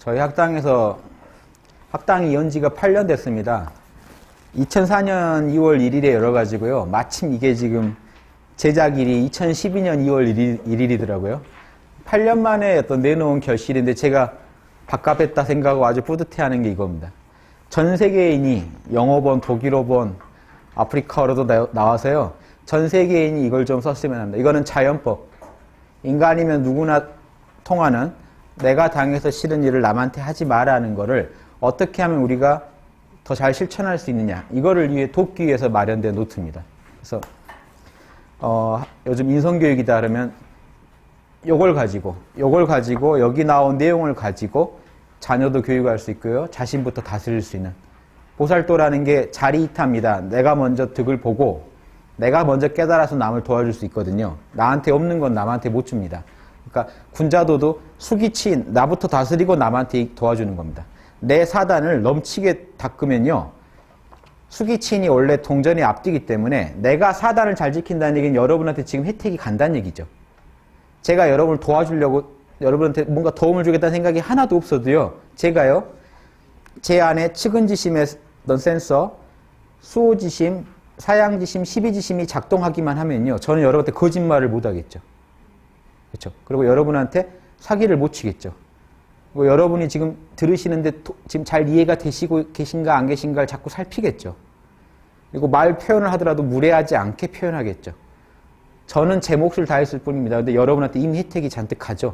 저희 학당이 연지가 8년 됐습니다. 2004년 2월 1일에 열어가지고요. 마침 이게 지금 제작일이 2012년 2월 1일이더라고요. 8년 만에 어떤 내놓은 결실인데 제가 밥값했다 생각하고 아주 뿌듯해하는 게 이겁니다. 전 세계인이 영어본, 독일어본, 아프리카어로도 나와서요. 전 세계인이 이걸 좀 썼으면 합니다. 이거는 자연법. 인간이면 누구나 통하는 내가 당해서 싫은 일을 남한테 하지 마라는 거를 어떻게 하면 우리가 더 잘 실천할 수 있느냐. 이거를 위해 돕기 위해서 마련된 노트입니다. 그래서 요즘 인성교육이다 그러면 요걸 가지고 여기 나온 내용을 가지고 자녀도 교육할 수 있고요. 자신부터 다스릴 수 있는. 보살도라는 게 자리이타입니다. 내가 먼저 득을 보고 내가 먼저 깨달아서 남을 도와줄 수 있거든요. 나한테 없는 건 남한테 못 줍니다. 그러니까 군자도도 수기치인 나부터 다스리고 남한테 도와주는 겁니다. 내 사단을 넘치게 닦으면요. 수기치인이 원래 동전에 앞뒤기 때문에 내가 사단을 잘 지킨다는 얘기는 여러분한테 지금 혜택이 간다는 얘기죠. 제가 여러분을 도와주려고 여러분한테 뭔가 도움을 주겠다는 생각이 하나도 없어도요. 제가요. 제 안에 측은지심의 센서, 수호지심, 사양지심, 십이지심이 작동하기만 하면요. 저는 여러분한테 거짓말을 못하겠죠. 그렇죠? 그리고 여러분한테 사기를 못 치겠죠. 그리고 여러분이 지금 들으시는데 지금 잘 이해가 되시고 계신가 안 계신가를 자꾸 살피겠죠. 그리고 말 표현을 하더라도 무례하지 않게 표현하겠죠. 저는 제 몫을 다했을 뿐입니다. 근데 여러분한테 이미 혜택이 잔뜩 가죠.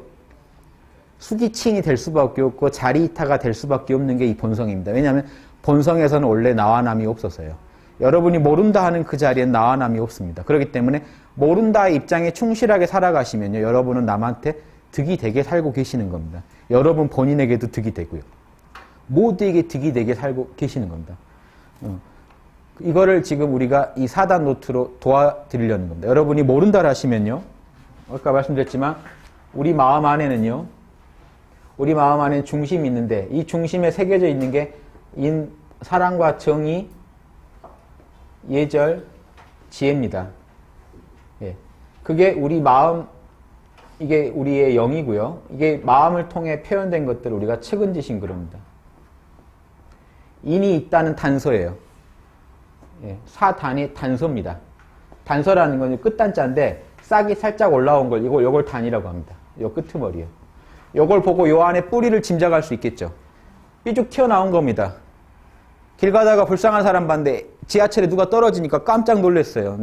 수기칭이 될 수밖에 없고 자리이타가 될 수밖에 없는 게 이 본성입니다. 왜냐하면 본성에서는 원래 나와 남이 없어서요. 여러분이 모른다 하는 그 자리엔 나와 남이 없습니다. 그렇기 때문에 모른다의 입장에 충실하게 살아가시면요. 여러분은 남한테 득이 되게 살고 계시는 겁니다. 여러분 본인에게도 득이 되고요. 모두에게 득이 되게 살고 계시는 겁니다. 이거를 지금 우리가 이 4단 노트로 도와드리려는 겁니다. 여러분이 모른다를 하시면요. 아까 말씀드렸지만 우리 마음 안에는 중심이 있는데 이 중심에 새겨져 있는 게 사랑과 정의, 예절, 지혜입니다. 예. 그게 우리 마음, 이게 우리의 영이고요. 이게 마음을 통해 표현된 것들을 우리가 측은지심 그럽니다. 인이 있다는 단서예요. 예. 사단이 단서입니다. 단서라는 건 끝단자인데 싹이 살짝 올라온 걸 요걸 단이라고 합니다. 요 끄트머리요. 요걸 보고 요 안에 뿌리를 짐작할 수 있겠죠. 삐죽 튀어나온 겁니다. 길 가다가 불쌍한 사람 봤는데 지하철에 누가 떨어지니까 깜짝 놀랐어요.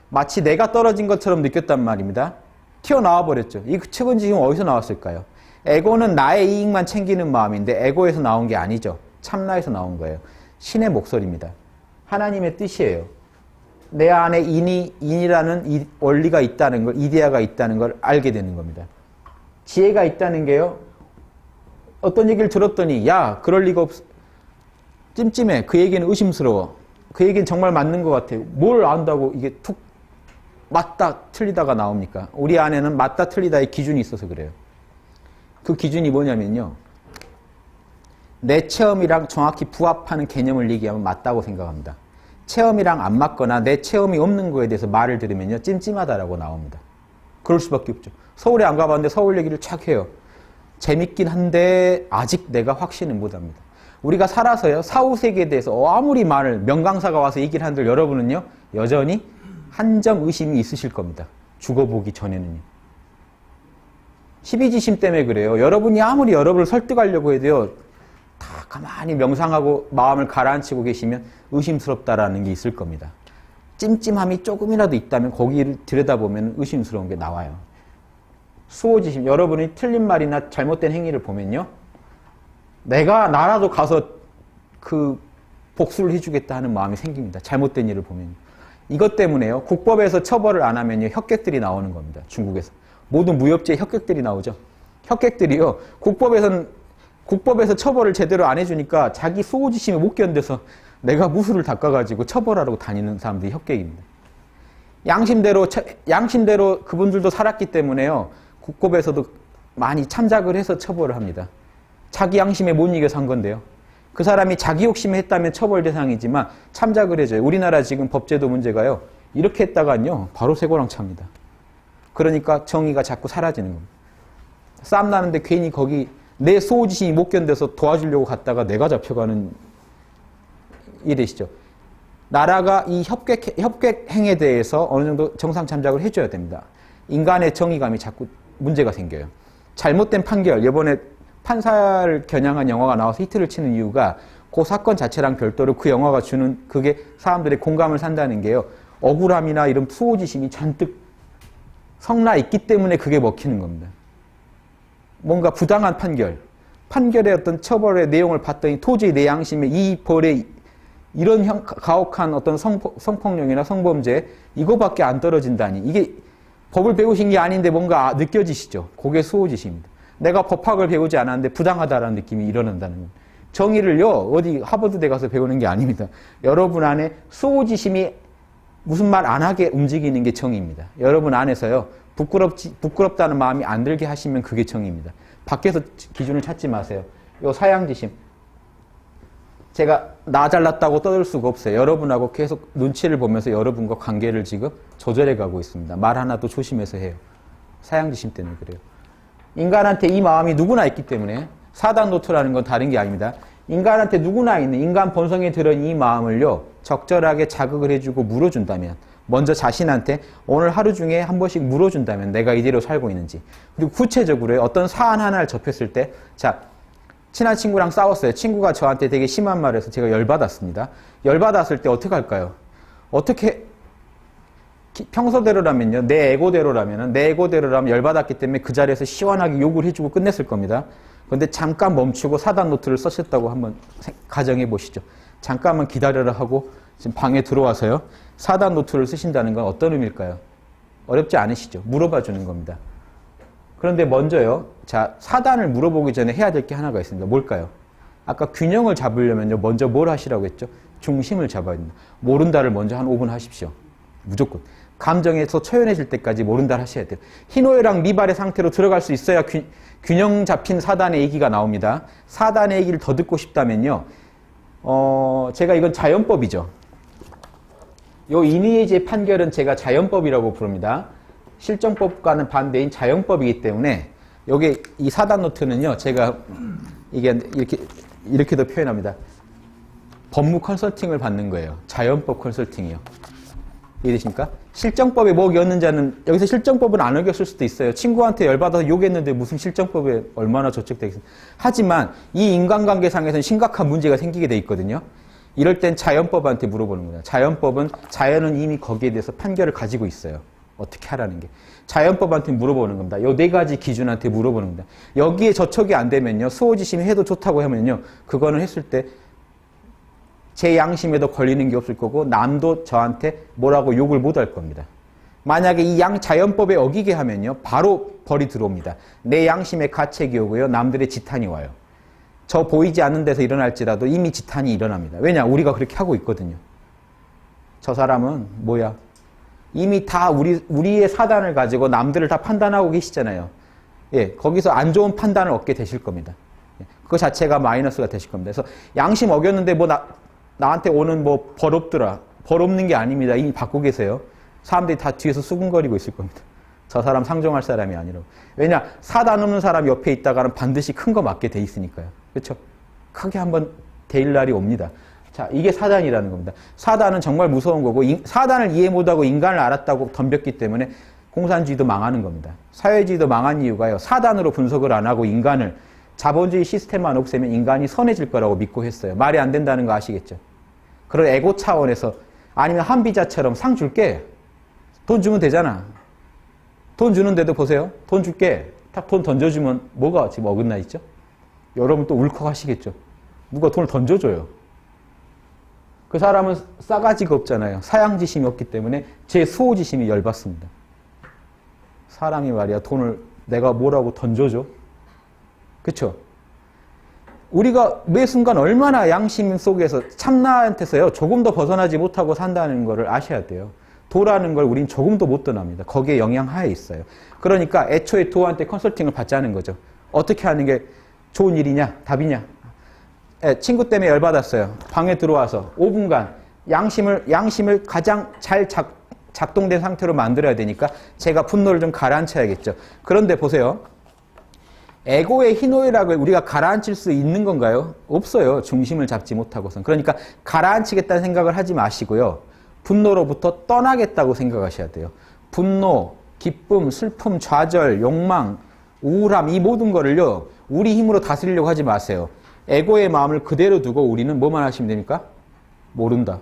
마치 내가 떨어진 것처럼 느꼈단 말입니다. 튀어나와 버렸죠. 이 측은지심은 어디서 나왔을까요? 에고는 나의 이익만 챙기는 마음인데 에고에서 나온 게 아니죠. 참나에서 나온 거예요. 신의 목소리입니다. 하나님의 뜻이에요. 내 안에 인이라는 이 원리가 있다는 걸, 이데아가 있다는 걸 알게 되는 겁니다. 지혜가 있다는 게요. 어떤 얘기를 들었더니 야 그럴 리가 없어. 찜찜해. 그 얘기는 의심스러워. 그 얘기는 정말 맞는 것 같아요. 뭘 안다고 이게 툭 맞다 틀리다가 나옵니까? 우리 안에는 맞다 틀리다의 기준이 있어서 그래요. 그 기준이 뭐냐면요. 내 체험이랑 정확히 부합하는 개념을 얘기하면 맞다고 생각합니다. 체험이랑 안 맞거나 내 체험이 없는 거에 대해서 말을 들으면요. 찜찜하다라고 나옵니다. 그럴 수밖에 없죠. 서울에 안 가봤는데 서울 얘기를 착 해요. 재밌긴 한데 아직 내가 확신은 못합니다. 우리가 살아서요. 사후세계에 대해서 아무리 명강사가 와서 얘기를 한들 여러분은요. 여전히 한 점 의심이 있으실 겁니다. 죽어보기 전에는요. 12지심 때문에 그래요. 여러분이 아무리 여러분을 설득하려고 해도요. 다 가만히 명상하고 마음을 가라앉히고 계시면 의심스럽다라는 게 있을 겁니다. 찜찜함이 조금이라도 있다면 거기를 들여다보면 의심스러운 게 나와요. 수호지심, 여러분이 틀린 말이나 잘못된 행위를 보면요. 나라도 가서 그 복수를 해주겠다 하는 마음이 생깁니다. 잘못된 일을 보면. 이것 때문에요. 국법에서 처벌을 안 하면요. 혁객들이 나오는 겁니다. 중국에서. 모든 무협지에 혁객들이 나오죠. 혁객들이요. 국법에서 처벌을 제대로 안 해주니까 자기 수호지심에 못 견뎌서 내가 무술을 닦아가지고 처벌하라고 다니는 사람들이 혁객입니다. 양심대로 그분들도 살았기 때문에요. 국법에서도 많이 참작을 해서 처벌을 합니다. 자기 양심에 못 이겨서 한 건데요. 그 사람이 자기 욕심에 했다면 처벌 대상이지만 참작을 해줘요. 우리나라 지금 법제도 문제가요. 이렇게 했다가요. 바로 쇠고랑 찹니다. 그러니까 정의가 자꾸 사라지는 겁니다. 싸움 나는데 괜히 거기 내 수호지심이 못 견뎌서 도와주려고 갔다가 내가 잡혀가는 이해되시죠? 나라가 이 협객행에 대해서 어느 정도 정상 참작을 해줘야 됩니다. 인간의 정의감이 자꾸 문제가 생겨요. 잘못된 판결, 이번에 판사를 겨냥한 영화가 나와서 히트를 치는 이유가 그 사건 자체랑 별도로 그 영화가 주는 그게 사람들의 공감을 산다는 게요. 억울함이나 이런 수호지심이 잔뜩 성나 있기 때문에 그게 먹히는 겁니다. 뭔가 부당한 판결의 어떤 처벌의 내용을 봤더니 도저히 내 양심에 이 벌에 이런 가혹한 어떤 성폭력이나 성범죄 이거밖에 안 떨어진다니 이게 법을 배우신 게 아닌데 뭔가 느껴지시죠? 그게 수호지심입니다. 내가 법학을 배우지 않았는데 부당하다라는 느낌이 일어난다는 겁니다. 정의를요 어디 하버드대 가서 배우는 게 아닙니다. 여러분 안에 수호지심이 무슨 말 안 하게 움직이는 게 정의입니다. 여러분 안에서요 부끄럽다는 마음이 안 들게 하시면 그게 정의입니다. 밖에서 기준을 찾지 마세요. 요 사양지심 제가 나 잘났다고 떠들 수가 없어요. 여러분하고 계속 눈치를 보면서 여러분과 관계를 지금 조절해 가고 있습니다. 말 하나도 조심해서 해요. 사양지심 때문에 그래요. 인간한테 이 마음이 누구나 있기 때문에 사단 노트라는 건 다른 게 아닙니다. 인간한테 누구나 있는 인간 본성에 들은 이 마음을요 적절하게 자극을 해주고 물어준다면 먼저 자신한테 오늘 하루 중에 한 번씩 물어준다면 내가 이대로 살고 있는지 그리고 구체적으로 어떤 사안 하나를 접했을 때 자 친한 친구랑 싸웠어요. 친구가 저한테 되게 심한 말을 해서 제가 열받았습니다. 열받았을 때 어떻게 할까요? 어떻게 평소대로라면요. 내 에고대로라면 열받았기 때문에 그 자리에서 시원하게 욕을 해주고 끝냈을 겁니다. 그런데 잠깐 멈추고 사단 노트를 쓰셨다고 한번 가정해 보시죠. 잠깐만 기다려라 하고 지금 방에 들어와서요. 사단 노트를 쓰신다는 건 어떤 의미일까요? 어렵지 않으시죠? 물어봐 주는 겁니다. 그런데 먼저요. 자, 사단을 물어보기 전에 해야 될 게 하나가 있습니다. 뭘까요? 아까 균형을 잡으려면요. 먼저 뭘 하시라고 했죠? 중심을 잡아야 됩니다. 모른다를 먼저 한 5분 하십시오. 무조건. 감정에서 초연해질 때까지 모른다를 하셔야 돼요. 희노애락 미발의 상태로 들어갈 수 있어야 균형 잡힌 사단의 얘기가 나옵니다. 사단의 얘기를 더 듣고 싶다면요. 제가 이건 자연법이죠. 요 이니에지의 판결은 제가 자연법이라고 부릅니다. 실정법과는 반대인 자연법이기 때문에 여기 이 사단 노트는요. 제가 이게 이렇게도 표현합니다. 법무 컨설팅을 받는 거예요. 자연법 컨설팅이요. 이해되십니까? 실정법에 뭐 어겼는지 하는 여기서 실정법은 안 어겼을 수도 있어요. 친구한테 열받아서 욕했는데 무슨 실정법에 얼마나 저촉되겠습니까? 하지만 이 인간관계상에서는 심각한 문제가 생기게 돼 있거든요. 이럴 땐 자연법한테 물어보는 거예요. 자연은 이미 거기에 대해서 판결을 가지고 있어요. 어떻게 하라는 게. 자연법한테 물어보는 겁니다. 요 네 가지 기준한테 물어보는 겁니다. 여기에 저촉이 안 되면요. 수호지심이 해도 좋다고 하면요. 그거는 했을 때 제 양심에도 걸리는 게 없을 거고 남도 저한테 뭐라고 욕을 못 할 겁니다. 만약에 이 자연법에 어기게 하면요. 바로 벌이 들어옵니다. 내 양심의 가책이 오고요. 남들의 지탄이 와요. 저 보이지 않는 데서 일어날지라도 이미 지탄이 일어납니다. 왜냐? 우리가 그렇게 하고 있거든요. 저 사람은 뭐야? 이미 다 우리의 사단을 가지고 남들을 다 판단하고 계시잖아요. 예, 거기서 안 좋은 판단을 얻게 되실 겁니다. 그 자체가 마이너스가 되실 겁니다. 그래서 양심 어겼는데 뭐 나한테 오는 뭐 벌없더라. 벌없는 게 아닙니다. 이미 받고 계세요. 사람들이 다 뒤에서 수근거리고 있을 겁니다. 저 사람 상종할 사람이 아니라고. 왜냐? 사단 없는 사람 옆에 있다가는 반드시 큰 거 맞게 돼 있으니까요. 그렇죠? 크게 한번 데일 날이 옵니다. 자, 이게 사단이라는 겁니다. 사단은 정말 무서운 거고 사단을 이해 못하고 인간을 알았다고 덤볐기 때문에 공산주의도 망하는 겁니다. 사회주의도 망한 이유가요. 사단으로 분석을 안 하고 인간을 자본주의 시스템만 없애면 인간이 선해질 거라고 믿고 했어요. 말이 안 된다는 거 아시겠죠? 그런 에고 차원에서 아니면 한비자처럼 상 줄게. 돈 주면 되잖아. 돈 주는데도 보세요. 돈 줄게. 딱 돈 던져주면 뭐가 지금 어긋나 있죠? 여러분 또 울컥하시겠죠? 누가 돈을 던져줘요. 그 사람은 싸가지가 없잖아요. 사양지심이 없기 때문에 제 수호지심이 열받습니다. 사람이 말이야 돈을 내가 뭐라고 던져줘? 그쵸? 우리가 매 순간 얼마나 양심 속에서 참나한테서요 조금 더 벗어나지 못하고 산다는 것을 아셔야 돼요. 도라는 걸 우린 조금도 못 떠납니다. 거기에 영향하에 있어요. 그러니까 애초에 도한테 컨설팅을 받자는 거죠. 어떻게 하는 게 좋은 일이냐? 답이냐? 친구 때문에 열받았어요. 방에 들어와서 5분간 양심을 가장 잘 작동된 상태로 만들어야 되니까 제가 분노를 좀 가라앉혀야겠죠. 그런데 보세요. 에고의 희노애락을 우리가 가라앉힐 수 있는 건가요? 없어요. 중심을 잡지 못하고선. 그러니까 가라앉히겠다는 생각을 하지 마시고요. 분노로부터 떠나겠다고 생각하셔야 돼요. 분노, 기쁨, 슬픔, 좌절, 욕망, 우울함 이 모든 거를요. 우리 힘으로 다스리려고 하지 마세요. 에고의 마음을 그대로 두고 우리는 뭐만 하시면 됩니까? 모른다.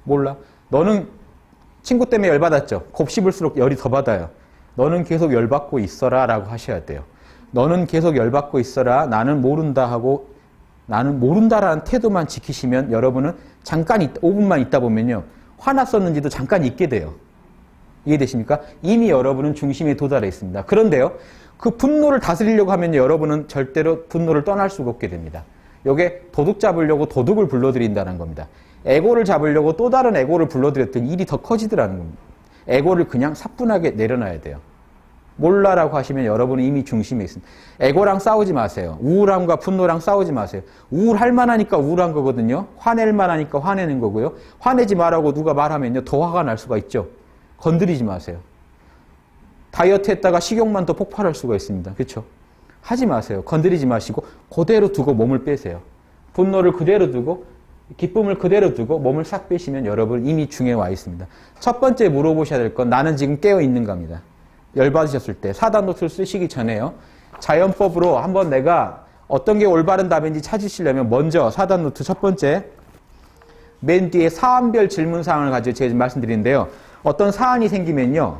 몰라. 너는 친구 때문에 열받았죠. 곱씹을수록 열이 더 받아요. 너는 계속 열받고 있어라 라고 하셔야 돼요. 너는 계속 열받고 있어라. 나는 모른다 하고 나는 모른다라는 태도만 지키시면 여러분은 잠깐 5분만 있다 보면요. 화났었는지도 잠깐 잊게 돼요. 이해되십니까? 이미 여러분은 중심에 도달해 있습니다. 그런데요. 그 분노를 다스리려고 하면 여러분은 절대로 분노를 떠날 수가 없게 됩니다. 이게 도둑 잡으려고 도둑을 불러들인다는 겁니다. 에고를 잡으려고 또 다른 에고를 불러들였더니 일이 더 커지더라는 겁니다. 에고를 그냥 사뿐하게 내려놔야 돼요. 몰라라고 하시면 여러분은 이미 중심에 있습니다. 에고랑 싸우지 마세요. 우울함과 분노랑 싸우지 마세요. 우울할 만하니까 우울한 거거든요. 화낼 만하니까 화내는 거고요. 화내지 말라고 누가 말하면요. 더 화가 날 수가 있죠. 건드리지 마세요. 다이어트 했다가 식욕만 더 폭발할 수가 있습니다. 그렇죠? 하지 마세요. 건드리지 마시고 그대로 두고 몸을 빼세요. 분노를 그대로 두고 기쁨을 그대로 두고 몸을 싹 빼시면 여러분 이미 중에 와 있습니다. 첫 번째 물어보셔야 될 건 나는 지금 깨어 있는가입니다. 열받으셨을 때 사단 노트를 쓰시기 전에요. 자연법으로 한번 내가 어떤 게 올바른 답인지 찾으시려면 먼저 사단 노트 첫 번째 맨 뒤에 사안별 질문 사항을 가지고 제가 말씀드리는데요. 어떤 사안이 생기면요.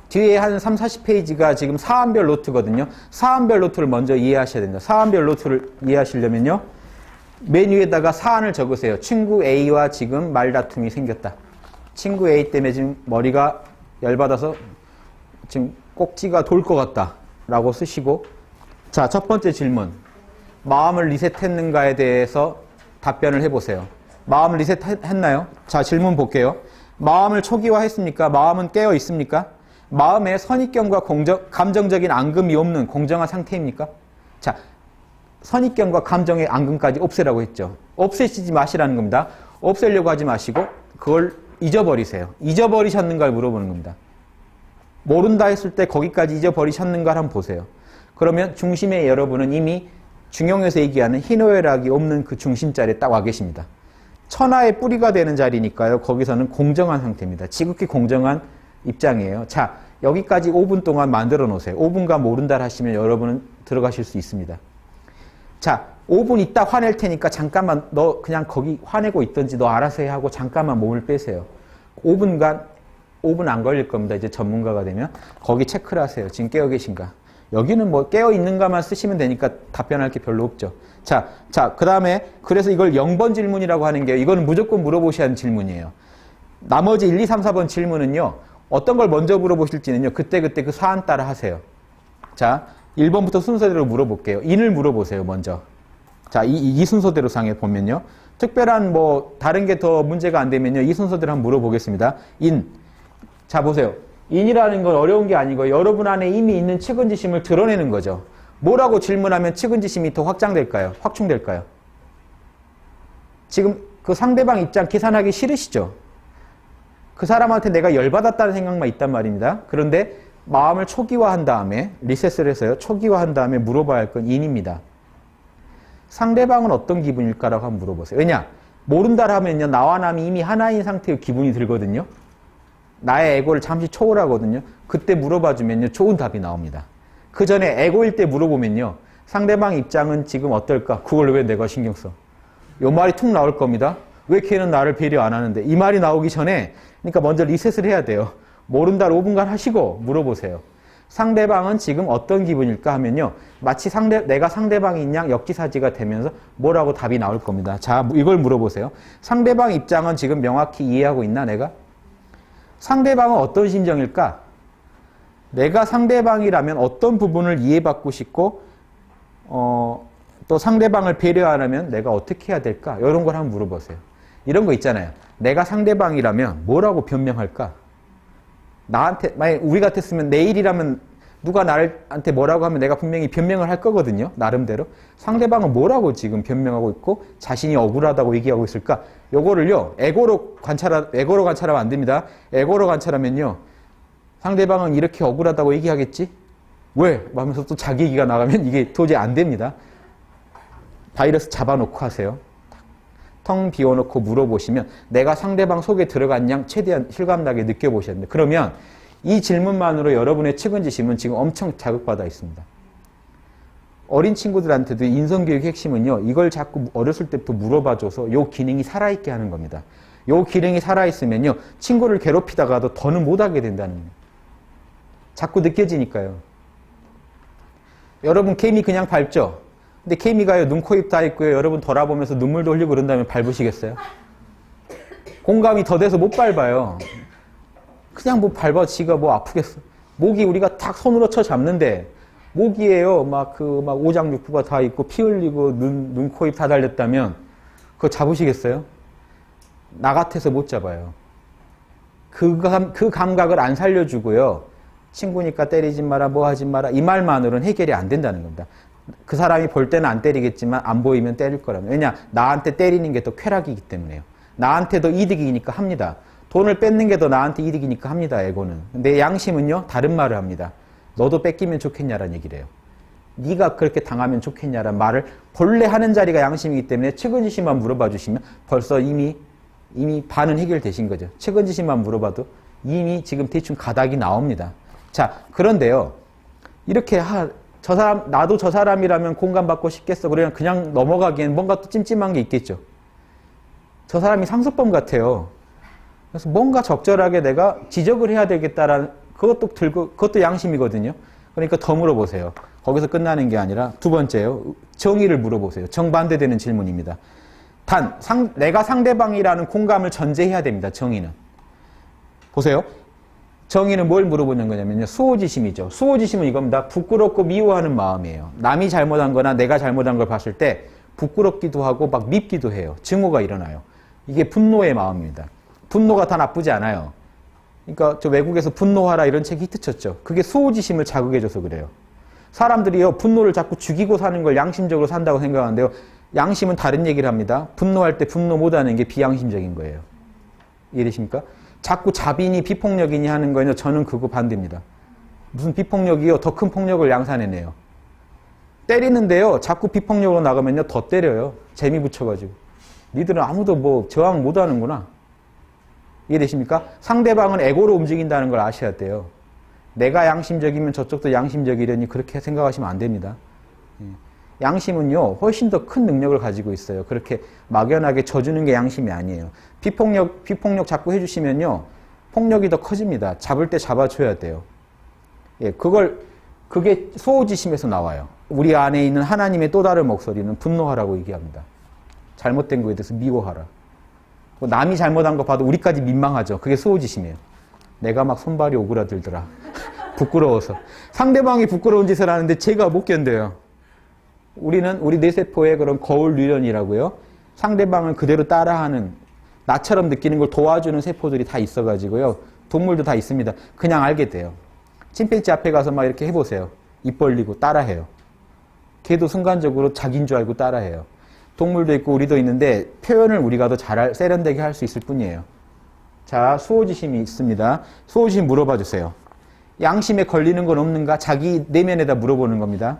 뒤에 한 3, 40페이지가 지금 사안별 노트거든요. 사안별 노트를 먼저 이해하셔야 됩니다. 사안별 노트를 이해하시려면요. 맨 위에다가 사안을 적으세요. 친구 A와 지금 말다툼이 생겼다. 친구 A 때문에 지금 머리가 열받아서 지금 꼭지가 돌 것 같다. 라고 쓰시고 자, 첫 번째 질문. 마음을 리셋했는가에 대해서 답변을 해보세요. 마음을 리셋했나요? 자, 질문 볼게요. 마음을 초기화했습니까? 마음은 깨어 있습니까? 마음에 선입견과 감정적인 앙금이 없는 공정한 상태입니까? 자, 선입견과 감정의 앙금까지 없애라고 했죠. 없애시지 마시라는 겁니다. 없애려고 하지 마시고 그걸 잊어버리세요. 잊어버리셨는가를 물어보는 겁니다. 모른다 했을 때 거기까지 잊어버리셨는가를 한번 보세요. 그러면 중심에 여러분은 이미 중용에서 얘기하는 희노애락이 없는 그 중심 자리에 딱 와 계십니다. 천하의 뿌리가 되는 자리니까요. 거기서는 공정한 상태입니다. 지극히 공정한 입장이에요. 자, 여기까지 5분 동안 만들어 놓으세요. 5분간 모른다를 하시면 여러분은 들어가실 수 있습니다. 자, 5분 있다 화낼 테니까 잠깐만 너 그냥 거기 화내고 있든지 너 알아서 해 하고 잠깐만 몸을 빼세요. 5분 안 걸릴 겁니다. 이제 전문가가 되면. 거기 체크를 하세요. 지금 깨어 계신가. 여기는 뭐 깨어 있는가만 쓰시면 되니까 답변할 게 별로 없죠. 자, 그 다음에 그래서 이걸 0번 질문이라고 하는 게 이거는 무조건 물어보셔야 하는 질문이에요. 나머지 1, 2, 3, 4번 질문은요. 어떤 걸 먼저 물어보실지는요. 그때 그 사안 따라 하세요. 자, 1번부터 순서대로 물어볼게요. 인을 물어보세요. 먼저. 자, 이 순서대로 상에 보면요. 특별한 뭐 다른 게 더 문제가 안 되면요. 이 순서대로 한번 물어보겠습니다. 인. 자, 보세요. 인이라는 건 어려운 게 아니고 여러분 안에 이미 있는 측은지심을 드러내는 거죠. 뭐라고 질문하면 측은지심이 더 확장될까요? 확충될까요? 지금 그 상대방 입장 계산하기 싫으시죠? 그 사람한테 내가 열받았다는 생각만 있단 말입니다. 그런데 마음을 초기화한 다음에 리셋을 해서요. 초기화한 다음에 물어봐야 할 건 인입니다. 상대방은 어떤 기분일까라고 한번 물어보세요. 왜냐? 모른다라 하면요. 나와 남이 이미 하나인 상태의 기분이 들거든요. 나의 에고를 잠시 초월하거든요. 그때 물어봐주면요. 좋은 답이 나옵니다. 그 전에 에고일 때 물어보면요. 상대방 입장은 지금 어떨까? 그걸 왜 내가 신경 써? 요 말이 툭 나올 겁니다. 왜 걔는 나를 배려 안 하는데? 이 말이 나오기 전에 그러니까 먼저 리셋을 해야 돼요. 모른다를 5분간 하시고 물어보세요. 상대방은 지금 어떤 기분일까 하면요. 마치 내가 상대방인 양 역지사지가 되면서 뭐라고 답이 나올 겁니다. 자, 이걸 물어보세요. 상대방 입장은 지금 명확히 이해하고 있나 내가? 상대방은 어떤 심정일까? 내가 상대방이라면 어떤 부분을 이해받고 싶고 또 상대방을 배려하려면 내가 어떻게 해야 될까? 이런 걸 한번 물어보세요. 이런 거 있잖아요. 내가 상대방이라면 뭐라고 변명할까? 나한테 만약 우리 같았으면 내일이라면 누가 나한테 뭐라고 하면 내가 분명히 변명을 할 거거든요. 나름대로. 상대방은 뭐라고 지금 변명하고 있고 자신이 억울하다고 얘기하고 있을까? 요거를요. 에고로 관찰하면 안 됩니다. 에고로 관찰하면요. 상대방은 이렇게 억울하다고 얘기하겠지? 왜? 하면서 또 자기 얘기가 나가면 이게 도저히 안 됩니다. 바이러스 잡아놓고 하세요. 텅 비워놓고 물어보시면 내가 상대방 속에 들어간 양 최대한 실감나게 느껴보셔야 됩니다. 그러면 이 질문만으로 여러분의 측은지심은 지금 엄청 자극받아 있습니다. 어린 친구들한테도 인성교육의 핵심은요, 이걸 자꾸 어렸을 때부터 물어봐줘서 요 기능이 살아있게 하는 겁니다. 요 기능이 살아있으면요, 친구를 괴롭히다가도 더는 못하게 된다는 거예요. 자꾸 느껴지니까요. 여러분 개미 그냥 밟죠? 근데 개미가요, 눈, 코, 입 다 있고요, 여러분 돌아보면서 눈물도 흘리고 그런 다음에 밟으시겠어요? 공감이 더 돼서 못 밟아요. 그냥 뭐 밟아, 지가 뭐 아프겠어. 모기 우리가 탁 손으로 쳐 잡는데, 모기에요, 막 오장육부가 다 있고, 피 흘리고, 눈, 코, 입 다 달렸다면, 그거 잡으시겠어요? 나 같아서 못 잡아요. 그 감각을 안 살려주고요. 친구니까 때리지 마라, 뭐 하지 마라, 이 말만으로는 해결이 안 된다는 겁니다. 그 사람이 볼 때는 안 때리겠지만, 안 보이면 때릴 거라면. 왜냐? 나한테 때리는 게 더 쾌락이기 때문에요. 나한테 더 이득이니까 합니다. 돈을 뺏는 게 더 나한테 이득이니까 합니다, 에고는. 근데 양심은요, 다른 말을 합니다. 너도 뺏기면 좋겠냐라는 얘기를 해요. 네가 그렇게 당하면 좋겠냐라는 말을 본래 하는 자리가 양심이기 때문에 측은지심만 물어봐 주시면 벌써 이미 반은 해결되신 거죠. 측은지심만 물어봐도 이미 지금 대충 가닥이 나옵니다. 자, 그런데요, 이렇게 저 사람, 나도 저 사람이라면 공감받고 싶겠어. 그냥 넘어가기엔 뭔가 또 찜찜한 게 있겠죠. 저 사람이 상습범 같아요. 그래서 뭔가 적절하게 내가 지적을 해야 되겠다라는, 그것도 양심이거든요. 그러니까 더 물어보세요. 거기서 끝나는 게 아니라 두 번째요. 정의를 물어보세요. 정반대되는 질문입니다. 내가 상대방이라는 공감을 전제해야 됩니다. 정의는. 보세요. 정의는 뭘 물어보는 거냐면요. 수호지심이죠. 수호지심은 이겁니다. 부끄럽고 미워하는 마음이에요. 남이 잘못한 거나 내가 잘못한 걸 봤을 때 부끄럽기도 하고 막 밉기도 해요. 증오가 일어나요. 이게 분노의 마음입니다. 분노가 다 나쁘지 않아요. 그러니까 저 외국에서 분노하라 이런 책이 히트쳤죠. 그게 수호지심을 자극해줘서 그래요. 사람들이요, 분노를 자꾸 죽이고 사는 걸 양심적으로 산다고 생각하는데요. 양심은 다른 얘기를 합니다. 분노할 때 분노 못하는 게 비양심적인 거예요. 이해되십니까? 자꾸 자비니 비폭력이니 하는 거는요, 저는 그거 반대입니다. 무슨 비폭력이요? 더 큰 폭력을 양산해내요. 때리는데요, 자꾸 비폭력으로 나가면요, 더 때려요. 재미 붙여가지고. 니들은 아무도 뭐 저항 못하는구나. 이해되십니까? 상대방은 에고로 움직인다는 걸 아셔야 돼요. 내가 양심적이면 저쪽도 양심적이려니 그렇게 생각하시면 안 됩니다. 양심은요, 훨씬 더 큰 능력을 가지고 있어요. 그렇게 막연하게 져주는 게 양심이 아니에요. 비폭력 자꾸 해주시면요, 폭력이 더 커집니다. 잡을 때 잡아줘야 돼요. 예, 그게 수호지심에서 나와요. 우리 안에 있는 하나님의 또 다른 목소리는 분노하라고 얘기합니다. 잘못된 거에 대해서 미워하라. 남이 잘못한 거 봐도 우리까지 민망하죠. 그게 수호지심이에요. 내가 막 손발이 오그라들더라. 부끄러워서. 상대방이 부끄러운 짓을 하는데 제가 못 견뎌요. 우리 뇌세포의 그런 거울 뉴런이라고요. 상대방을 그대로 따라하는, 나처럼 느끼는 걸 도와주는 세포들이 다 있어가지고요. 동물도 다 있습니다. 그냥 알게 돼요. 침팬지 앞에 가서 막 이렇게 해보세요. 입 벌리고 따라해요. 걔도 순간적으로 자기인 줄 알고 따라해요. 동물도 있고 우리도 있는데 표현을 우리가 더 세련되게 할 수 있을 뿐이에요. 자, 수호지심이 있습니다. 수호지심 물어봐 주세요. 양심에 걸리는 건 없는가? 자기 내면에다 물어보는 겁니다.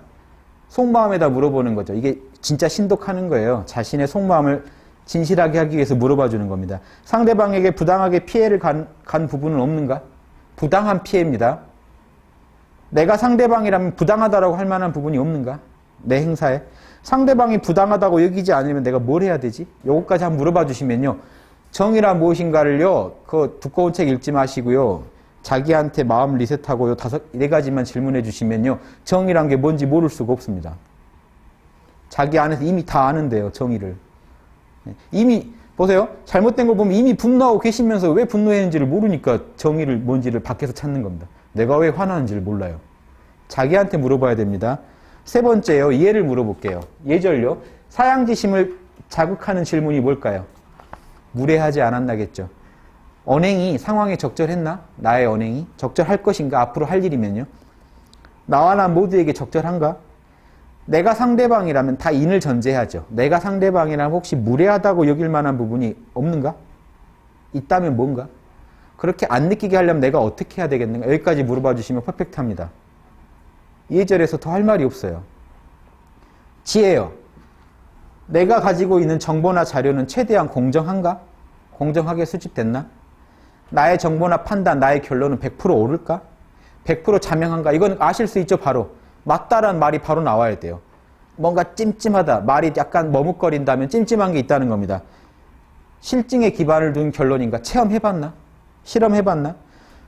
속마음에다 물어보는 거죠. 이게 진짜 신독하는 거예요. 자신의 속마음을 진실하게 하기 위해서 물어봐 주는 겁니다. 상대방에게 부당하게 피해를 간 부분은 없는가? 부당한 피해입니다. 내가 상대방이라면 부당하다라고 할 만한 부분이 없는가? 내 행사에. 상대방이 부당하다고 여기지 않으면 내가 뭘 해야 되지? 요거까지 한번 물어봐 주시면요. 정의란 무엇인가를요, 그 두꺼운 책 읽지 마시고요. 자기한테 마음 리셋하고 네 가지만 질문해 주시면요. 정의란 게 뭔지 모를 수가 없습니다. 자기 안에서 이미 다 아는데요, 정의를. 이미, 보세요. 잘못된 거 보면 이미 분노하고 계시면서 왜 분노했는지를 모르니까 정의를 뭔지를 밖에서 찾는 겁니다. 내가 왜 화나는지를 몰라요. 자기한테 물어봐야 됩니다. 세 번째요. 예를 물어볼게요. 예절요. 사양지심을 자극하는 질문이 뭘까요? 무례하지 않았나겠죠. 언행이 상황에 적절했나? 나의 언행이? 적절할 것인가? 앞으로 할 일이면요. 나와 나 모두에게 적절한가? 내가 상대방이라면 다 인을 전제하죠. 내가 상대방이라면 혹시 무례하다고 여길 만한 부분이 없는가? 있다면 뭔가? 그렇게 안 느끼게 하려면 내가 어떻게 해야 되겠는가? 여기까지 물어봐 주시면 퍼펙트합니다. 예절에서 더 할 말이 없어요. 지혜요. 내가 가지고 있는 정보나 자료는 최대한 공정한가? 공정하게 수집됐나? 나의 정보나 판단, 나의 결론은 100% 옳을까? 100% 자명한가? 이건 아실 수 있죠, 바로. 맞다라는 말이 바로 나와야 돼요. 뭔가 찜찜하다, 말이 약간 머뭇거린다면 찜찜한 게 있다는 겁니다. 실증에 기반을 둔 결론인가? 체험해봤나? 실험해봤나?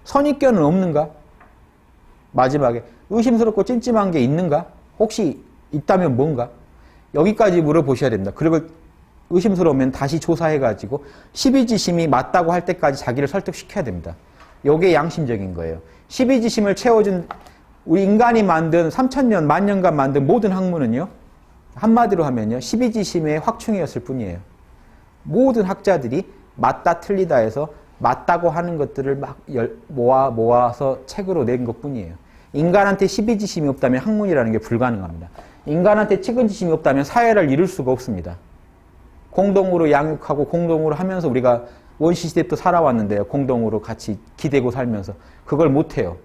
선입견은 없는가? 마지막에 의심스럽고 찜찜한 게 있는가? 혹시 있다면 뭔가? 여기까지 물어보셔야 됩니다. 그리고 의심스러우면 다시 조사해가지고 12지심이 맞다고 할 때까지 자기를 설득시켜야 됩니다. 이게 양심적인 거예요. 12지심을 채워준 우리 인간이 만든 3000년, 만년간 만든 모든 학문은요. 한마디로 하면요. 12지심의 확충이었을 뿐이에요. 모든 학자들이 맞다 틀리다 해서 맞다고 하는 것들을 막 모아서 책으로 낸 것뿐이에요. 인간한테 12지심이 없다면 학문이라는 게 불가능합니다. 인간한테 책임지심이 없다면 사회를 이룰 수가 없습니다. 공동으로 양육하고 공동으로 하면서 우리가 원시시대 때부터 살아왔는데요. 공동으로 같이 기대고 살면서. 그걸 못해요.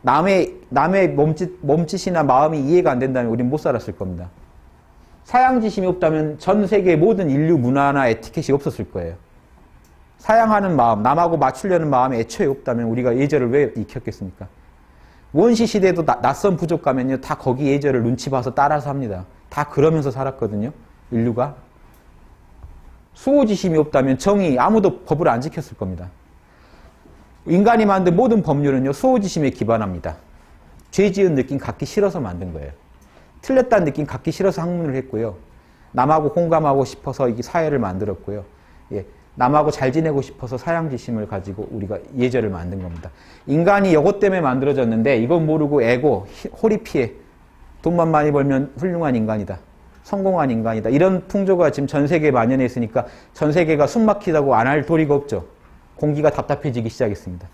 남의 몸짓이나 마음이 이해가 안 된다면 우린 못 살았을 겁니다. 사양지심이 없다면 전 세계의 모든 인류 문화나 에티켓이 없었을 거예요. 사양하는 마음, 남하고 맞추려는 마음이 애초에 없다면 우리가 예절을 왜 익혔겠습니까? 원시시대도 낯선 부족 가면요. 다 거기 예절을 눈치 봐서 따라서 합니다. 다 그러면서 살았거든요. 인류가. 수호지심이 없다면 정의, 아무도 법을 안 지켰을 겁니다. 인간이 만든 모든 법률은요. 수호지심에 기반합니다. 죄 지은 느낌 갖기 싫어서 만든 거예요. 틀렸다는 느낌 갖기 싫어서 학문을 했고요. 남하고 공감하고 싶어서 이 사회를 만들었고요. 예. 남하고 잘 지내고 싶어서 사양지심을 가지고 우리가 예절을 만든 겁니다. 인간이 이것 때문에 만들어졌는데 이건 모르고 애고 호리피해 돈만 많이 벌면 훌륭한 인간이다. 성공한 인간이다. 이런 풍조가 지금 전 세계에 만연해 있으니까 전 세계가 숨 막히다고 안 할 도리가 없죠. 공기가 답답해지기 시작했습니다.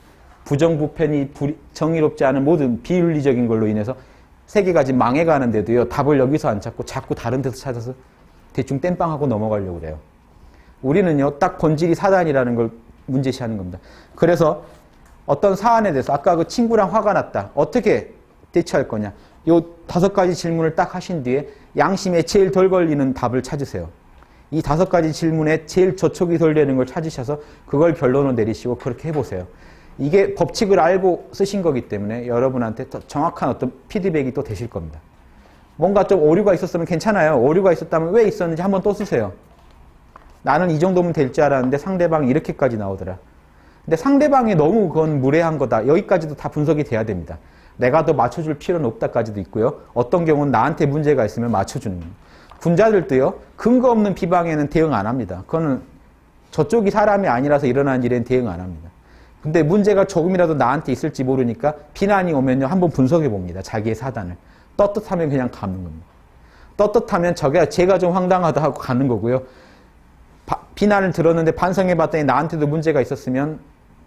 부정부패니 정의롭지 않은 모든 비윤리적인 걸로 인해서 세계가 지금 망해가는데도요. 답을 여기서 안 찾고 자꾸 다른 데서 찾아서 대충 땜빵하고 넘어가려고 그래요. 우리는요, 딱 본질이 사단이라는 걸 문제시하는 겁니다. 그래서 어떤 사안에 대해서 아까 그 친구랑 화가 났다. 어떻게 대처할 거냐. 요 5가지 질문을 딱 하신 뒤에 양심에 제일 덜 걸리는 답을 찾으세요. 이 5가지 질문에 제일 저촉이 덜 되는 걸 찾으셔서 그걸 결론을 내리시고 그렇게 해보세요. 이게 법칙을 알고 쓰신 거기 때문에 여러분한테 더 정확한 어떤 피드백이 또 되실 겁니다. 뭔가 좀 오류가 있었으면 괜찮아요. 오류가 있었다면 왜 있었는지 한번 또 쓰세요. 나는 이 정도면 될 줄 알았는데 상대방이 이렇게까지 나오더라. 근데 상대방이 너무 그건 무례한 거다. 여기까지도 다 분석이 돼야 됩니다. 내가 더 맞춰줄 필요는 없다까지도 있고요. 어떤 경우는 나한테 문제가 있으면 맞춰주는 거예요. 군자들도요. 근거 없는 비방에는 대응 안 합니다. 그거는 저쪽이 사람이 아니라서 일어난 일에는 대응 안 합니다. 근데 문제가 조금이라도 나한테 있을지 모르니까 비난이 오면요. 한번 분석해 봅니다. 자기의 사단을. 떳떳하면 그냥 가는 겁니다. 떳떳하면 제가 좀 황당하다 하고 가는 거고요. 비난을 들었는데 반성해봤더니 나한테도 문제가 있었으면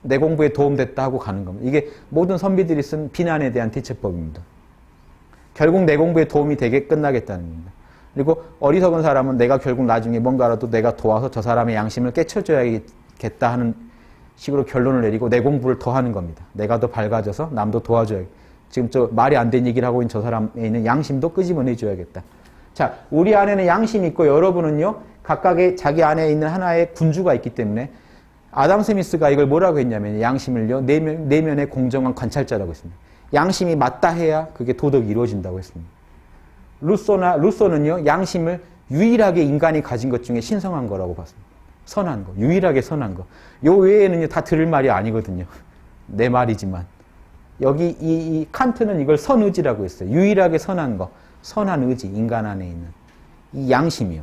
내 공부에 도움됐다 하고 가는 겁니다. 이게 모든 선비들이 쓴 비난에 대한 대처법입니다. 결국 내 공부에 도움이 되게 끝나겠다는 겁니다. 그리고 어리석은 사람은 내가 결국 나중에 뭔가라도 내가 도와서 저 사람의 양심을 깨쳐줘야겠다 하는 식으로 결론을 내리고 내 공부를 더 하는 겁니다. 내가 더 밝아져서 남도 도와줘야겠다. 지금 저 말이 안 된 얘기를 하고 있는 저 사람에 있는 양심도 끄집어내줘야겠다. 자, 우리 안에는 양심이 있고 여러분은요. 각각의 자기 안에 있는 하나의 군주가 있기 때문에 아담 스미스가 이걸 뭐라고 했냐면 양심을요. 내면의 공정한 관찰자라고 했습니다. 양심이 맞다 해야 그게 도덕이 이루어진다고 했습니다. 루소는요. 양심을 유일하게 인간이 가진 것 중에 신성한 거라고 봤습니다. 선한 거. 유일하게 선한 거. 요 외에는요. 다 들을 말이 아니거든요. 내 말이지만. 여기 이 칸트는 이걸 선의지라고 했어요. 유일하게 선한 거. 선한 의지. 인간 안에 있는. 이 양심이요.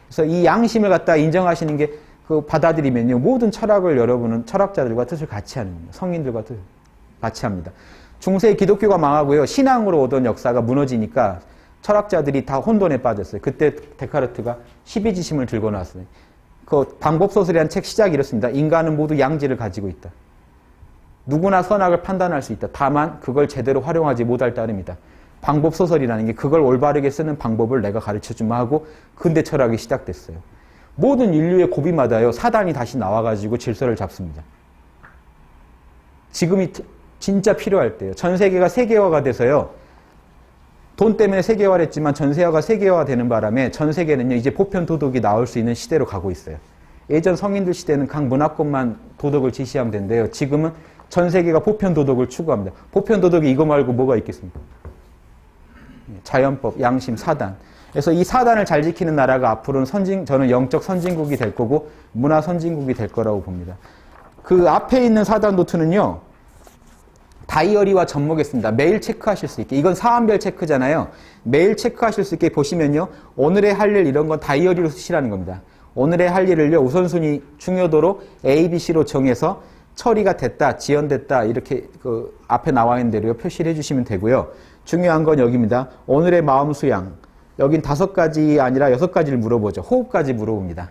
그래서 이 양심을 갖다 인정하시는 게 그 받아들이면요. 모든 철학을 여러분은 철학자들과 뜻을 같이 하는 겁니다. 성인들과 뜻을 같이 합니다. 중세 기독교가 망하고요. 신앙으로 오던 역사가 무너지니까 철학자들이 다 혼돈에 빠졌어요. 그때 데카르트가 12지심을 들고 나왔어요. 그 방법소설이라는 책 시작이 이렇습니다. 인간은 모두 양지를 가지고 있다. 누구나 선악을 판단할 수 있다. 다만 그걸 제대로 활용하지 못할 따름이다. 방법소설이라는 게 그걸 올바르게 쓰는 방법을 내가 가르쳐주마 하고 근대 철학이 시작됐어요. 모든 인류의 고비마다요. 사단이 다시 나와가지고 질서를 잡습니다. 지금이 진짜 필요할 때요. 전 세계가 세계화가 돼서요. 돈 때문에 세계화했지만 전세화가 세계화되는 바람에 전 세계는요 이제 보편 도덕이 나올 수 있는 시대로 가고 있어요. 예전 성인들 시대는 각 문화권만 도덕을 지시하면 된대요. 지금은 전 세계가 보편 도덕을 추구합니다. 보편 도덕이 이거 말고 뭐가 있겠습니까? 자연법, 양심, 사단. 그래서 이 사단을 잘 지키는 나라가 앞으로는 저는 영적 선진국이 될 거고 문화 선진국이 될 거라고 봅니다. 그 앞에 있는 사단 노트는요. 다이어리와 접목했습니다. 매일 체크하실 수 있게. 이건 사안별 체크잖아요. 매일 체크하실 수 있게 보시면요. 오늘의 할 일 이런 건 다이어리로 쓰시라는 겁니다. 오늘의 할 일을요. 우선순위 중요도로 A, B, C로 정해서 처리가 됐다, 지연됐다 이렇게 그 앞에 나와 있는 대로 표시를 해주시면 되고요. 중요한 건 여기입니다. 오늘의 마음 수양. 여긴 5가지 아니라 6가지를 물어보죠. 호흡까지 물어봅니다.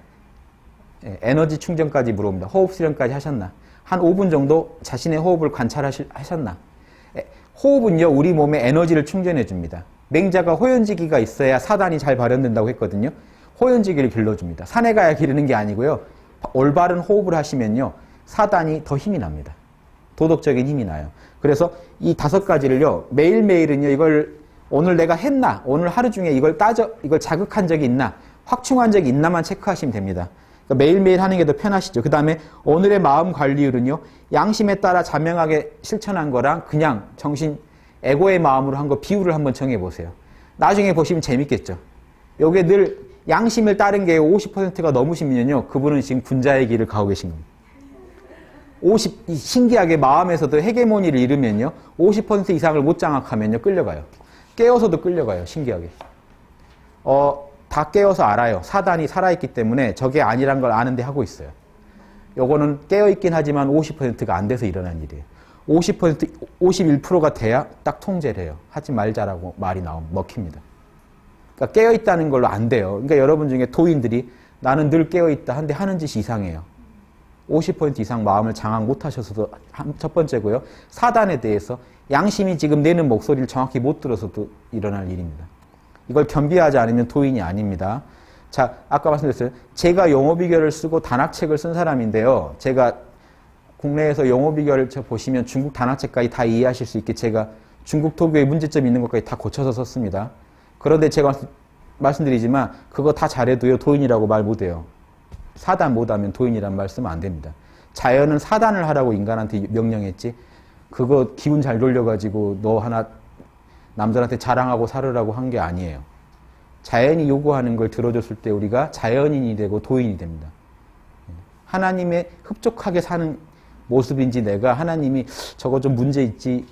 에너지 충전까지 물어봅니다. 호흡 수련까지 하셨나? 한 5분 정도 자신의 호흡을 관찰하셨나? 호흡은요, 우리 몸에 에너지를 충전해 줍니다. 맹자가 호연지기가 있어야 사단이 잘 발현된다고 했거든요. 호연지기를 길러줍니다. 산에 가야 기르는 게 아니고요. 올바른 호흡을 하시면요, 사단이 더 힘이 납니다. 도덕적인 힘이 나요. 그래서 이 5가지를요, 매일매일은요, 이걸 오늘 내가 했나? 오늘 하루 중에 이걸 자극한 적이 있나? 확충한 적이 있나만 체크하시면 됩니다. 그러니까 매일매일 하는 게 더 편하시죠. 그 다음에 오늘의 마음 관리율은요, 양심에 따라 자명하게 실천한 거랑 그냥 에고의 마음으로 한 거 비율을 한번 정해보세요. 나중에 보시면 재밌겠죠. 요게 늘 양심을 따른 게 50%가 넘으시면요, 그분은 지금 군자의 길을 가고 계신 겁니다. 신기하게 마음에서도 헤게모니를 잃으면요, 50% 이상을 못 장악하면요, 끌려가요. 깨어서도 끌려가요, 신기하게. 다 깨어서 알아요. 사단이 살아있기 때문에 저게 아니란 걸 아는데 하고 있어요. 요거는 깨어있긴 하지만 50%가 안 돼서 일어난 일이에요. 51%가 돼야 딱 통제를 해요. 하지 말자라고 말이 나오면 먹힙니다. 그러니까 깨어있다는 걸로 안 돼요. 그러니까 여러분 중에 도인들이 나는 늘 깨어있다 한데 하는 짓이 이상해요. 50% 이상 마음을 장악 못 하셔서도 첫 번째고요. 사단에 대해서 양심이 지금 내는 목소리를 정확히 못 들어서도 일어날 일입니다. 이걸 겸비하지 않으면 도인이 아닙니다. 자, 아까 말씀드렸어요. 제가 용어비결을 쓰고 단학책을 쓴 사람인데요. 제가 국내에서 용어비결을 보시면 중국 단학책까지 다 이해하실 수 있게 제가 중국 도교의 문제점이 있는 것까지 다 고쳐서 썼습니다. 그런데 제가 말씀드리지만 그거 다 잘해도요. 도인이라고 말 못해요. 사단 못하면 도인이란 말씀은 안 됩니다. 자연은 사단을 하라고 인간한테 명령했지 그거 기운 잘 돌려가지고 너 하나 남들한테 자랑하고 살으라고 한 게 아니에요. 자연이 요구하는 걸 들어줬을 때 우리가 자연인이 되고 도인이 됩니다. 하나님의 흡족하게 사는 모습인지 내가 하나님이 저거 좀 문제 있지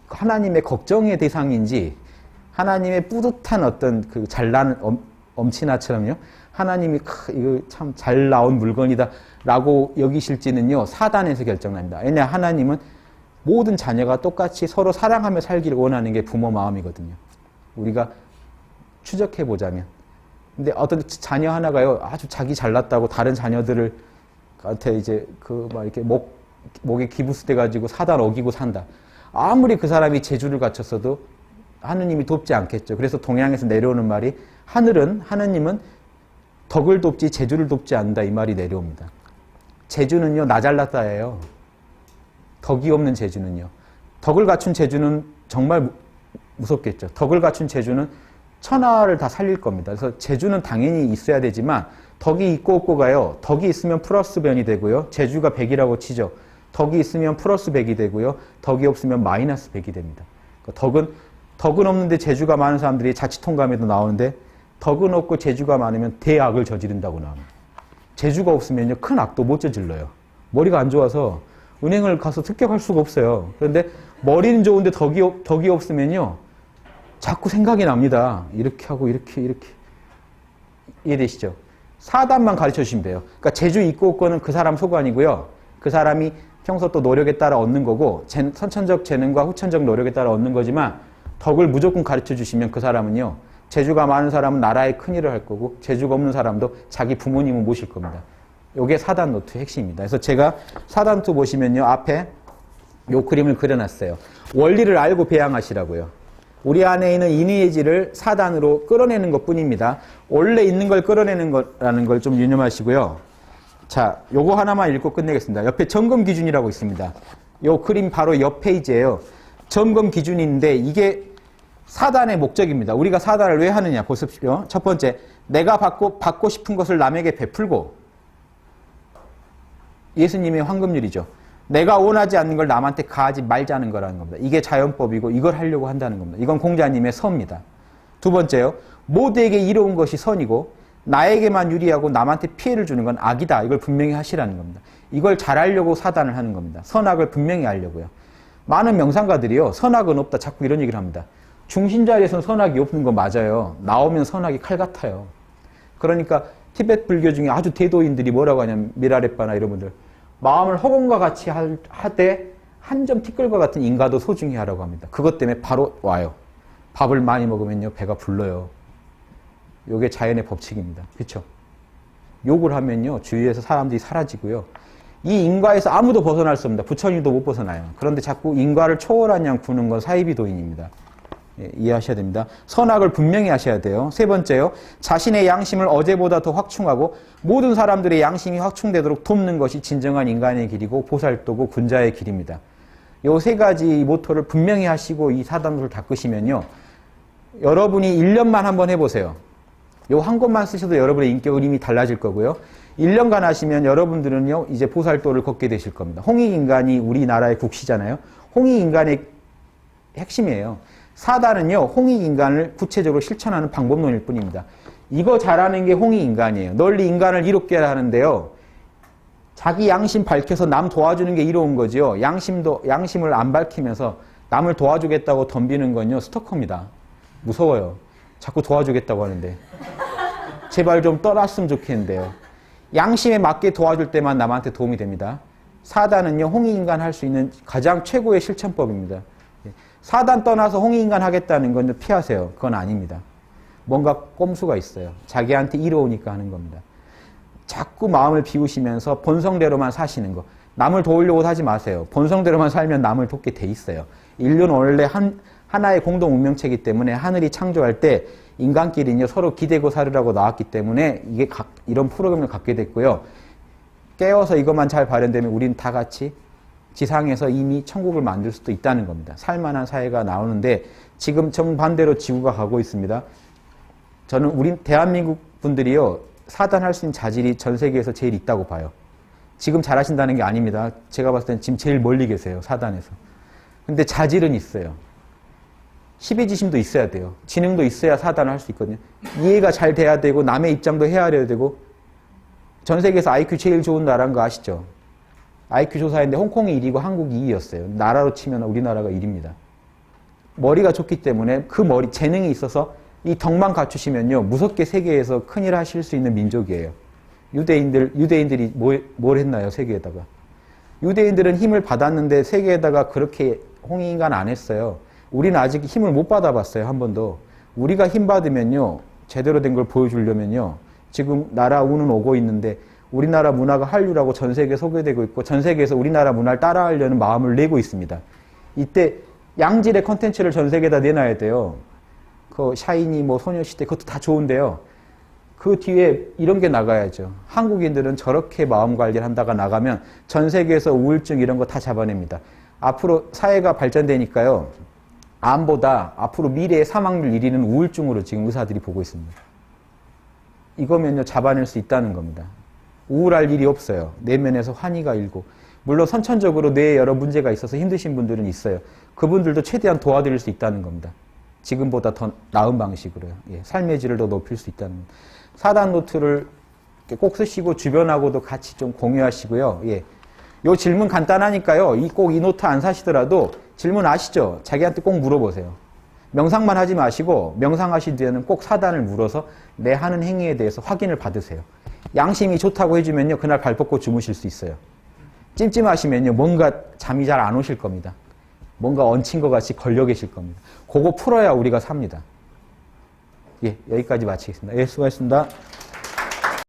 하나님의 걱정의 대상인지 하나님의 뿌듯한 어떤 그 잘난 엄친아처럼요. 하나님이 이거 참 잘 나온 물건이다 라고 여기실지는요. 사단에서 결정납니다. 왜냐 하나님은 모든 자녀가 똑같이 서로 사랑하며 살기를 원하는 게 부모 마음이거든요. 우리가 추적해보자면. 근데 어떤 자녀 하나가요, 아주 자기 잘났다고 다른 자녀들을, 한테 이제 막 이렇게 목에 기부스 돼가지고 사단 어기고 산다. 아무리 그 사람이 재주를 갖췄어도 하느님이 돕지 않겠죠. 그래서 동양에서 내려오는 말이 하느님은 덕을 돕지 재주를 돕지 않는다. 이 말이 내려옵니다. 재주는요, 나 잘났다예요. 덕이 없는 재주는요. 덕을 갖춘 재주는 정말 무섭겠죠. 덕을 갖춘 재주는 천하를 다 살릴 겁니다. 그래서 재주는 당연히 있어야 되지만 덕이 있고 없고가요. 덕이 있으면 플러스 변이 되고요. 재주가 100이라고 치죠. 덕이 있으면 플러스 100이 되고요. 덕이 없으면 마이너스 100이 됩니다. 그러니까 덕은 없는데 재주가 많은 사람들이 자치통감에도 나오는데 덕은 없고 재주가 많으면 대악을 저지른다고 나옵니다. 재주가 없으면요. 큰 악도 못 저질러요. 머리가 안 좋아서 은행을 가서 습격할 수가 없어요. 그런데 머리는 좋은데 덕이 없으면요. 자꾸 생각이 납니다. 이렇게 하고 이렇게 이해되시죠? 사단만 가르쳐 주시면 돼요. 그러니까 재주 있고 없고는 그 사람 소관이고요. 그 사람이 평소 또 노력에 따라 얻는 거고 선천적 재능과 후천적 노력에 따라 얻는 거지만 덕을 무조건 가르쳐 주시면 그 사람은요. 재주가 많은 사람은 나라의 큰일을 할 거고 재주가 없는 사람도 자기 부모님을 모실 겁니다. 이게 사단 노트의 핵심입니다. 그래서 제가 사단 노트 보시면요. 앞에 요 그림을 그려놨어요. 원리를 알고 배양하시라고요. 우리 안에 있는 인의의지를 사단으로 끌어내는 것뿐입니다. 원래 있는 걸 끌어내는 거라는 걸 좀 유념하시고요. 자, 요거 하나만 읽고 끝내겠습니다. 옆에 점검 기준이라고 있습니다. 요 그림 바로 옆 페이지예요. 점검 기준인데 이게 사단의 목적입니다. 우리가 사단을 왜 하느냐 보십시오. 첫 번째, 내가 받고 싶은 것을 남에게 베풀고, 예수님의 황금률이죠. 내가 원하지 않는 걸 남한테 가하지 말자는 거라는 겁니다. 이게 자연법이고 이걸 하려고 한다는 겁니다. 이건 공자님의 서입니다. 두 번째요. 모두에게 이로운 것이 선이고 나에게만 유리하고 남한테 피해를 주는 건 악이다. 이걸 분명히 하시라는 겁니다. 이걸 잘하려고 사단을 하는 겁니다. 선악을 분명히 하려고요. 많은 명상가들이요. 선악은 없다. 자꾸 이런 얘기를 합니다. 중심자리에서는 선악이 없는 거 맞아요. 나오면 선악이 칼 같아요. 그러니까 티베트 불교 중에 아주 대도인들이 뭐라고 하냐면 미라레빠나 이런 분들 마음을 허공과 같이 하되 한 점 티끌과 같은 인가도 소중히 하라고 합니다. 그것 때문에 바로 와요. 밥을 많이 먹으면요 배가 불러요. 이게 자연의 법칙입니다. 그렇죠? 욕을 하면요 주위에서 사람들이 사라지고요. 이 인과에서 아무도 벗어날 수 없습니다. 부처님도 못 벗어나요. 그런데 자꾸 인과를 초월한 양 구는 건 사이비도인입니다. 예, 이해하셔야 됩니다. 선악을 분명히 하셔야 돼요. 세 번째요. 자신의 양심을 어제보다 더 확충하고 모든 사람들의 양심이 확충되도록 돕는 것이 진정한 인간의 길이고 보살도고 군자의 길입니다. 요 세 가지 모토를 분명히 하시고 이 사단을 닦으시면요. 여러분이 1년만 한번 해보세요. 요 한 것만 쓰셔도 여러분의 인격은 이미 달라질 거고요. 1년간 하시면 여러분들은요. 이제 보살도를 걷게 되실 겁니다. 홍익인간이 우리나라의 국시잖아요. 홍익인간의 핵심이에요. 사단은요, 홍익인간을 구체적으로 실천하는 방법론일 뿐입니다. 이거 잘하는 게 홍익인간이에요. 널리 인간을 이롭게 하는데요. 자기 양심 밝혀서 남 도와주는 게 이로운 거죠. 양심을 안 밝히면서 남을 도와주겠다고 덤비는 건요, 스토커입니다. 무서워요. 자꾸 도와주겠다고 하는데. 제발 좀 떠났으면 좋겠는데요. 양심에 맞게 도와줄 때만 남한테 도움이 됩니다. 사단은요, 홍익인간 할 수 있는 가장 최고의 실천법입니다. 사단 떠나서 홍익인간 하겠다는 건 피하세요. 그건 아닙니다. 뭔가 꼼수가 있어요. 자기한테 이로우니까 하는 겁니다. 자꾸 마음을 비우시면서 본성대로만 사시는 거. 남을 도우려고 하지 마세요. 본성대로만 살면 남을 돕게 돼 있어요. 인류는 원래 하나의 공동 운명체이기 때문에 하늘이 창조할 때 인간끼리는요 서로 기대고 살으라고 나왔기 때문에 이게 이런 프로그램을 갖게 됐고요. 깨어서 이것만 잘 발현되면 우리는 다 같이 지상에서 이미 천국을 만들 수도 있다는 겁니다. 살만한 사회가 나오는데 지금 정반대로 지구가 가고 있습니다. 저는 우리 대한민국 분들이요. 사단할 수 있는 자질이 전 세계에서 제일 있다고 봐요. 지금 잘하신다는 게 아닙니다. 제가 봤을 땐 지금 제일 멀리 계세요. 사단에서. 근데 자질은 있어요. 시비지심도 있어야 돼요. 지능도 있어야 사단을 할 수 있거든요. 이해가 잘 돼야 되고 남의 입장도 헤아려야 되고 전 세계에서 IQ 제일 좋은 나라인 거 아시죠? IQ 조사했는데 홍콩이 1위고 한국이 2위였어요. 나라로 치면 우리나라가 1위입니다. 머리가 좋기 때문에 그 재능이 있어서 이 덕만 갖추시면요. 무섭게 세계에서 큰일 하실 수 있는 민족이에요. 유대인들이 뭘 했나요? 세계에다가. 유대인들은 힘을 받았는데 세계에다가 그렇게 홍익인간 안 했어요. 우리는 아직 힘을 못 받아봤어요. 한 번도. 우리가 힘 받으면요. 제대로 된 걸 보여주려면요. 지금 나라 우는 오고 있는데 우리나라 문화가 한류라고 전 세계에 소개되고 있고 전 세계에서 우리나라 문화를 따라하려는 마음을 내고 있습니다. 이때 양질의 컨텐츠를 전 세계에다 내놔야 돼요. 그 샤이니 소녀시대 그것도 다 좋은데요. 그 뒤에 이런 게 나가야죠. 한국인들은 저렇게 마음 관리를 한다가 나가면 전 세계에서 우울증 이런 거 다 잡아냅니다. 앞으로 사회가 발전되니까요. 암보다 앞으로 미래의 사망률 1위는 우울증으로 지금 의사들이 보고 있습니다. 이거면요 잡아낼 수 있다는 겁니다. 우울할 일이 없어요. 내면에서 환희가 일고. 물론 선천적으로 뇌에 여러 문제가 있어서 힘드신 분들은 있어요. 그분들도 최대한 도와드릴 수 있다는 겁니다. 지금보다 더 나은 방식으로요. 예, 삶의 질을 더 높일 수 있다는 겁니다. 사단 노트를 꼭 쓰시고 주변하고도 같이 좀 공유하시고요. 예. 요 질문 간단하니까요. 꼭 이 노트 안 사시더라도 질문 아시죠? 자기한테 꼭 물어보세요. 명상만 하지 마시고 명상하신 뒤에는 꼭 사단을 물어서 내 하는 행위에 대해서 확인을 받으세요. 양심이 좋다고 해주면요. 그날 발 뻗고 주무실 수 있어요. 찜찜하시면요. 뭔가 잠이 잘 안 오실 겁니다. 뭔가 얹힌 것 같이 걸려 계실 겁니다. 그거 풀어야 우리가 삽니다. 예, 여기까지 마치겠습니다. 예, 수고하셨습니다.